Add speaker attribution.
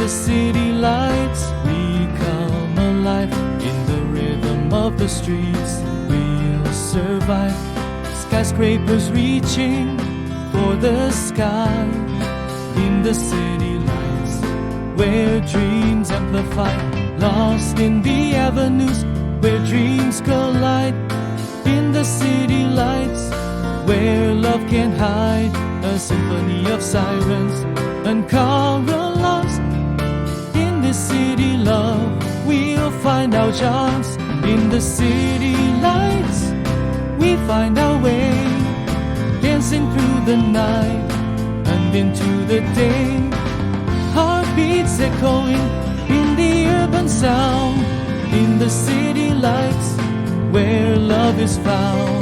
Speaker 1: the city lights, we come alive. In the rhythm of the streets, we'll survive. Skyscrapers reaching for the sky. In the city lights, where dreams amplify. Lost in the avenues, where dreams collide. In the city lights, where love can't hide. A symphony of sirens and carolers. In this city love, we'll find our chance. In the city lights, we find our way, dancing through the night and into the day. Heartbeats echoing in the urban sound. In the city lights, where love is found.